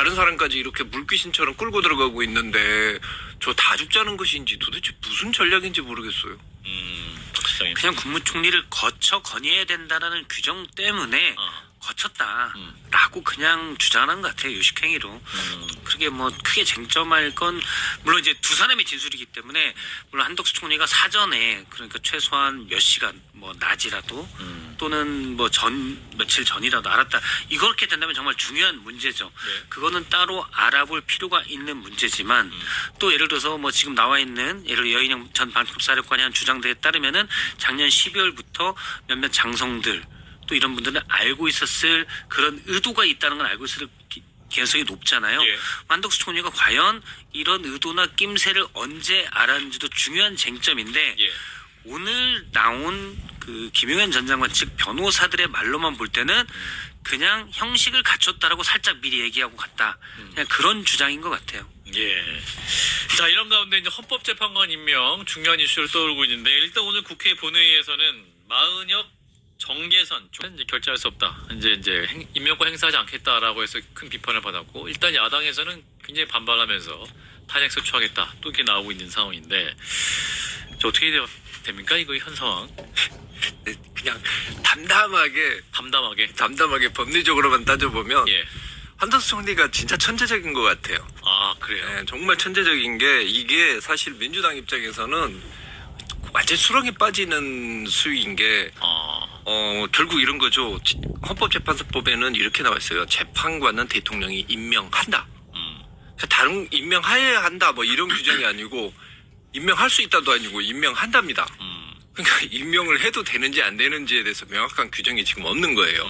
다른 사람까지 이렇게 물귀신처럼 끌고 들어가고 있는데 저 다 죽자는 것인지 도대체 무슨 전략인지 모르겠어요. 그냥 국무총리를 거쳐 건의해야 된다는 규정 때문에 거쳤다라고 그냥 주장하는 것 같아요. 요식행위로. 그게 뭐 크게 쟁점할 건 물론 이제 두 사람의 진술이기 때문에 물론 한덕수 총리가 사전에 그러니까 최소한 몇 시간 뭐 낮이라도 또는 뭐 며칠 전이라도 알았다. 이렇게 된다면 정말 중요한 문제죠. 네. 그거는 따로 알아볼 필요가 있는 문제지만 또 예를 들어서 뭐 지금 나와 있는 예를 들어 여인영 전 반급사령관이 한 주장대에 따르면은 작년 12월부터 몇몇 장성들 또 이런 분들은 알고 있었을 그런 의도가 있다는 걸 알고 있을 개연성이 높잖아요. 예. 한덕수 총리가 과연 이런 의도나 낌새를 언제 알았는지도 중요한 쟁점인데 예. 오늘 나온 그 김용현 전 장관 측 변호사들의 말로만 볼 때는 그냥 형식을 갖췄다라고 살짝 미리 얘기하고 갔다. 그냥 그런 주장인 것 같아요. 예. 자, 이런 가운데 이제 헌법재판관 임명 중요한 이슈를 떠오르고 있는데 일단 오늘 국회 본회의에서는 마은혁 정계선 이제 결재할 수 없다. 이제 임명권 행사하지 않겠다라고 해서 큰 비판을 받았고 일단 야당에서는 굉장히 반발하면서 탄핵 소추하겠다 또 이렇게 나오고 있는 상황인데 어떻게 됩니까 이거 현 상황? 그냥 담담하게 법리적으로만 따져보면 예. 한덕수 총리가 진짜 천재적인 것 같아요. 아 그래요? 네, 정말 천재적인 게 이게 사실 민주당 입장에서는 완전 수렁에 빠지는 수위인 게 결국 이런 거죠. 헌법재판소법에는 이렇게 나와 있어요. 재판관은 대통령이 임명한다. 다른 임명해야 한다 뭐 이런 규정이 아니고 임명할 수 있다도 아니고 임명한답니다. 그러니까 임명을 해도 되는지 안 되는지에 대해서 명확한 규정이 지금 없는 거예요.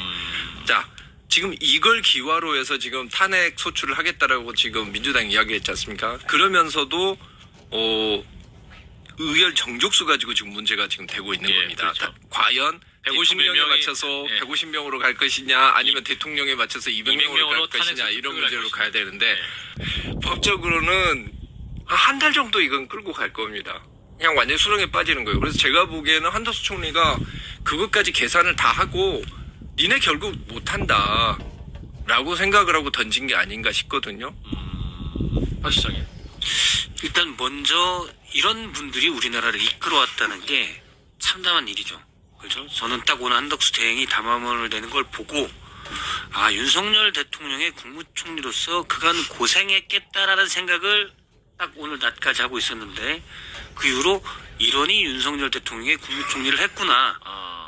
자, 지금 이걸 기화로 해서 지금 탄핵 소추를 하겠다라고 지금 민주당이 이야기했지 않습니까? 그러면서도 의결 정족수 가지고 지금 문제가 지금 되고 있는 겁니다. 그렇죠. 과연 150명에 맞춰서 예. 150명으로 갈 것이냐 아니면 대통령에 맞춰서 200명으로 갈 것이냐 이런 문제로 가야 되는데 법적으로는 한 달 정도 이건 끌고 갈 겁니다. 그냥 완전히 수렁에 빠지는 거예요. 그래서 제가 보기에는 한덕수 총리가 그것까지 계산을 다 하고 니네 결국 못한다 라고 생각을 하고 던진 게 아닌가 싶거든요. 박시장님. 일단 먼저 이런 분들이 우리나라를 이끌어왔다는 게 참담한 일이죠. 그렇죠? 저는 딱 오늘 한덕수 대행이 담화문을 내는 걸 보고 윤석열 대통령의 국무총리로서 그간 고생했겠다라는 생각을 딱 오늘 낮까지 하고 있었는데 그 이후로 이러니 윤석열 대통령의 국무총리를 했구나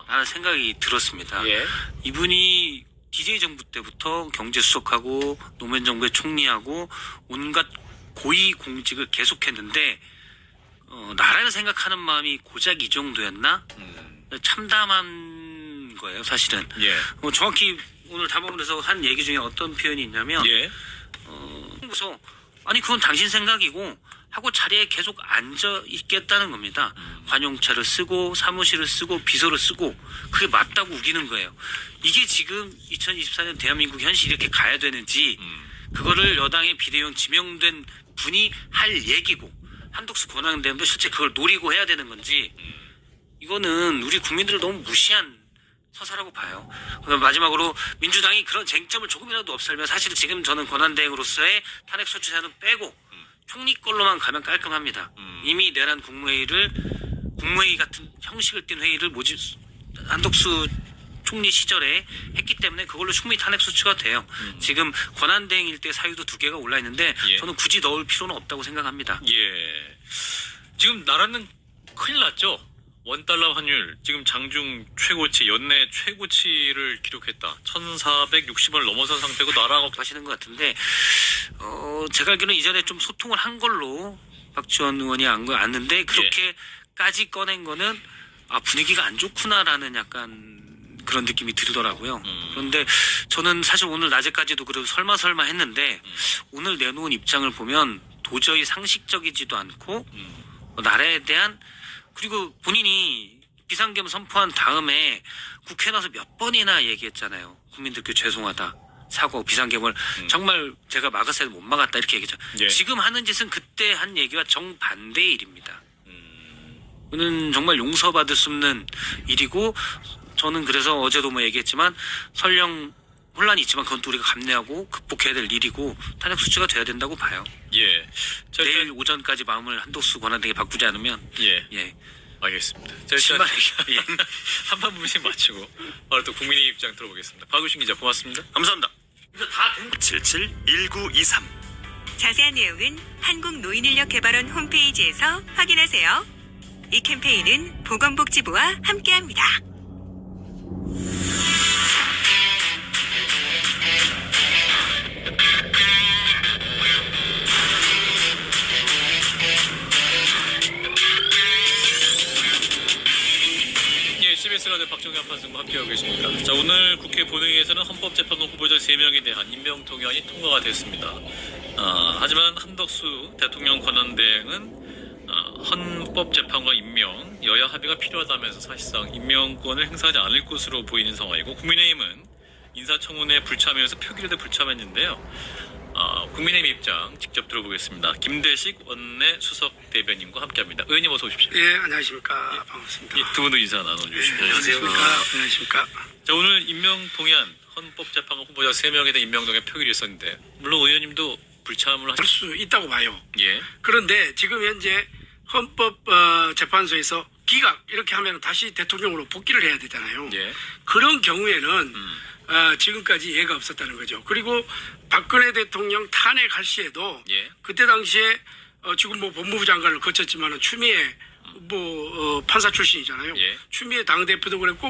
라는 생각이 들었습니다. 예. 이분이 DJ 정부 때부터 경제수석하고 노무현 정부의 총리하고 온갖 고위 공직을 계속했는데 나라를 생각하는 마음이 고작 이 정도였나? 참담한 거예요, 사실은. 예. 정확히 오늘 담화문에서 한 얘기 중에 어떤 표현이 있냐면, 예. 그래서 아니 그건 당신 생각이고 하고 자리에 계속 앉아 있겠다는 겁니다. 관용차를 쓰고 사무실을 쓰고 비서를 쓰고 그게 맞다고 우기는 거예요. 이게 지금 2024년 대한민국 현실이 이렇게 가야 되는지 그거를 여당의 비대위원 지명된 분이 할 얘기고 한덕수 권한대행도 실제 그걸 노리고 해야 되는 건지 이거는 우리 국민들을 너무 무시한 서사라고 봐요. 그다음 마지막으로 민주당이 그런 쟁점을 조금이라도 없애면 사실 지금 저는 권한대행으로서의 탄핵 소추 사안은 빼고 총리 걸로만 가면 깔끔합니다. 이미 내란 국무회의 같은 형식을 띈 회의를 한덕수 총리 시절에 했기 때문에 그걸로 충분히 탄핵 소추가 돼요. 지금 권한대행일 때 사유도 2개가 올라 있는데 예. 저는 굳이 넣을 필요는 없다고 생각합니다. 예. 지금 나라는 큰일 났죠. 원달러 환율 지금 장중 최고치 연내 최고치를 기록했다. 1,460원을 넘어선 상태고 나라가 하시는 것 같은데 제가 알기로는 이전에 좀 소통을 한 걸로 박지원 의원이 안는데 그렇게까지 꺼낸 거는 분위기가 안 좋구나라는 약간 그런 느낌이 들더라고요. 그런데 저는 사실 오늘 낮에까지도 그래도 설마 했는데 오늘 내놓은 입장을 보면 도저히 상식적이지도 않고 나라에 대한 그리고 본인이 비상계엄 선포한 다음에 국회에 나와서 몇 번이나 얘기했잖아요. 국민들께 죄송하다. 사과하고 비상계엄을 정말 제가 막았어야 못 막았다 이렇게 얘기했죠. 예. 지금 하는 짓은 그때 한 얘기와 정반대의 일입니다. 그는 정말 용서받을 수 없는 일이고 저는 그래서 어제도 뭐 얘기했지만 설령 혼란이 있지만 그건 또 우리가 감내하고 극복해야 될 일이고 탄핵 수치가 돼야 된다고 봐요. 예. 자, 내일 일단, 오전까지 마음을 한덕수 권한대행이 바꾸지 않으면 예. 알겠습니다. 자, 일단 신발에 예. 한판 부분씩 마치고 바로 또 국민의 입장 들어보겠습니다. 박우신 기자 고맙습니다. 감사합니다. 이거 다 된. 771923 자세한 내용은 한국노인인력개발원 홈페이지에서 확인하세요. 이 캠페인은 보건복지부와 함께합니다. 예, CBS 라디오 박정현 판사과 함께하고 계십니다. 자, 오늘 국회 본회의에서는 헌법재판관 후보자 3명에 대한 임명동의안이 통과가 됐습니다. 하지만 한덕수 대통령 권한대행은 헌법재판관 임명, 여야 합의가 필요하다면서 사실상 임명권을 행사하지 않을 것으로 보이는 상황이고, 국민의힘은 인사청문회에 불참하면서 표결에도 불참했는데요. 국민의힘 입장 직접 들어보겠습니다. 김대식 원내 수석 대변인과 함께합니다. 의원님 어서 오십시오. 예, 안녕하십니까. 반갑습니다. 예, 두 분도 인사 나눠주시죠. 안녕하십니까. 자, 오늘 임명동의안 헌법재판관 후보자 3명에 대한 임명동의안 표결이 있었는데, 물론 의원님도 불참을 할 수 있다고 봐요. 예. 그런데 지금 현재 헌법재판소에서 기각 이렇게 하면 다시 대통령으로 복귀를 해야 되잖아요. 예. 그런 경우에는 지금까지 예가 없었다는 거죠. 그리고 박근혜 대통령 탄핵할 시에도 예. 그때 당시에 지금 뭐 법무부 장관을 거쳤지만은 추미애 판사 출신이잖아요. 예. 추미애 당대표도 그랬고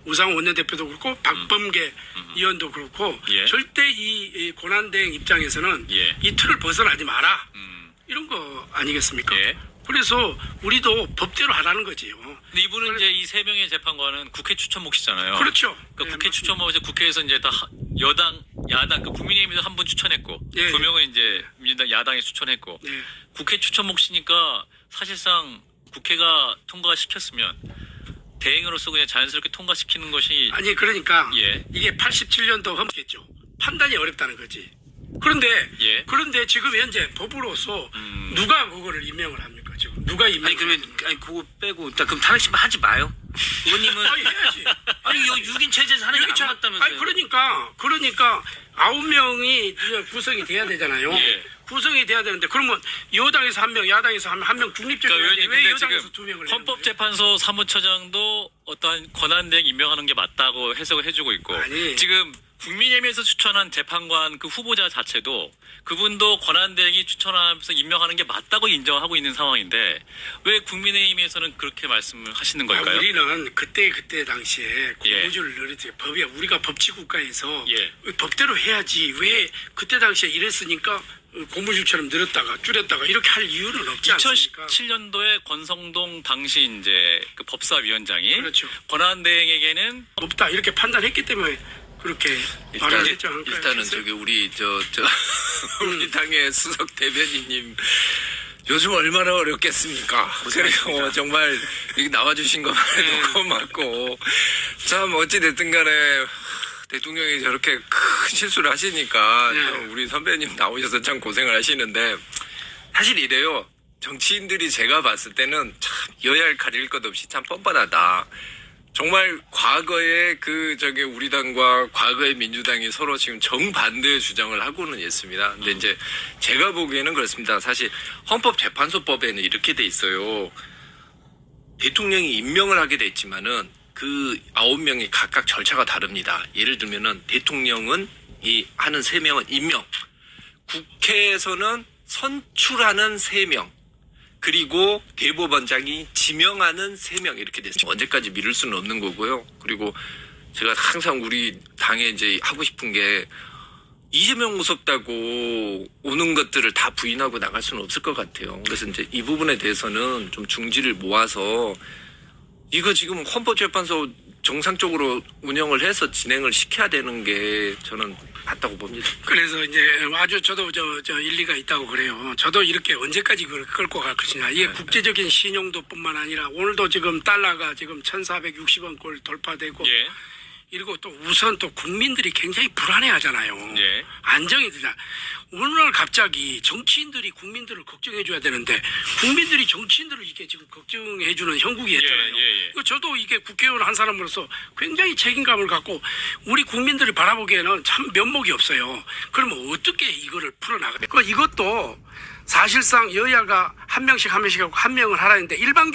우상 원내대표도 그렇고 박범계 의원도 그렇고 예. 절대 이 권한대행 입장에서는 예. 이 틀을 벗어나지 마라. 이런 거 아니겠습니까? 예. 그래서 우리도 법대로 하라는 거지요. 근데 이분은 이제 이 3명의 재판관은 국회 추천 몫이잖아요. 그렇죠. 그러니까 예, 국회 맞습니다. 추천 몫에서 국회에서 이제 다 여당, 야당, 그 국민의힘에서 한 분 추천했고, 예. 2명은 이제 민주당 야당에 추천했고, 네. 국회 추천 몫이니까 사실상 국회가 통과시켰으면 대행으로서 그냥 자연스럽게 통과시키는 것이 아니 그러니까 예. 이게 87년도 헌법이겠죠. 판단이 어렵다는 거지. 그런데 예. 그런데 지금 현재 법으로서 누가 그거를 임명을 합니까 지금? 누가 임명? 아니 그러면 그거 빼고 일단 그럼 탄핵 심판 하지 마요. 의원님은 아니 해야지. 아니 6인 체제에서 하는 게 안 맞다면서요. 아니 그러니까 9명이 구성이 돼야 되잖아요. 예. 구성이 돼야 되는데 그러면 여당에서 1명, 야당에서 1명 중립적인 그러니까 의원님, 왜 근데 여당에서 지금 2명을 헌법재판소 사무처장도 어떠한 권한대행 임명하는 게 맞다고 해석을 해주고 있고, 아니. 지금 국민의힘에서 추천한 재판관 그 후보자 자체도 그분도 권한대행이 추천하면서 임명하는 게 맞다고 인정하고 있는 상황인데 왜 국민의힘에서는 그렇게 말씀을 하시는 걸까요? 우리는 그때 당시에 예. 고무줄을 늘리지 법이야. 우리가 법치국가에서 예. 법대로 해야지. 왜 그때 당시에 이랬으니까 고무줄처럼 늘었다가 줄였다가 이렇게 할 이유는 없지 않습니까? 2017년도에 권성동 당시 이제 그 법사위원장이 그렇죠. 권한대행에게는 없다 이렇게 판단했기 때문에 그렇게 말을 했지 않을까요? 일단은 저기 우리 우리 당의 수석 대변인님 요즘 얼마나 어렵겠습니까? 그리고 정말 여기 나와주신 것만 해도 고맙고 참 어찌 됐든 간에 대통령이 저렇게 큰 실수를 하시니까 네. 참 우리 선배님 나오셔서 참 고생을 하시는데 사실 이래요. 정치인들이 제가 봤을 때는 참 여야를 가릴 것 없이 참 뻔뻔하다. 정말 과거에 우리 당과 과거의 민주당이 서로 지금 정반대의 주장을 하고는 있습니다. 근데 이제 제가 보기에는 그렇습니다. 사실 헌법재판소법에는 이렇게 돼 있어요. 대통령이 임명을 하게 됐지만은 그 9명이 각각 절차가 다릅니다. 예를 들면은 대통령은 이 하는 3명은 임명, 국회에서는 선출하는 3명, 그리고 대법원장이 지명하는 3명 이렇게 됐습니다. 언제까지 미룰 수는 없는 거고요. 그리고 제가 항상 우리 당에 이제 하고 싶은 게 이재명 무섭다고 오는 것들을 다 부인하고 나갈 수는 없을 것 같아요. 그래서 이제 이 부분에 대해서는 좀 중지를 모아서 이거 지금 헌법재판소 정상적으로 운영을 해서 진행을 시켜야 되는 게 저는 맞다고 봅니다. 그래서 이제 아주 저도 저 일리가 있다고 그래요. 저도 이렇게 언제까지 그걸 끌고 갈 것이냐. 이게 국제적인 신용도뿐만 아니라 오늘도 지금 달러가 지금 1,460원 꼴 돌파되고 예. 그리고 또 우선 또 국민들이 굉장히 불안해하잖아요. 예. 안정이 되잖아. 어느 날 갑자기 정치인들이 국민들을 걱정해줘야 되는데 국민들이 정치인들을 이렇게 지금 걱정해주는 형국이 했잖아요. 예. 저도 이게 국회의원 한 사람으로서 굉장히 책임감을 갖고 우리 국민들이 바라보기에는 참 면목이 없어요. 그러면 어떻게 이거를 풀어나가? 이것도 사실상 여야가 한 명씩 하고 한 명을 하라는데 일반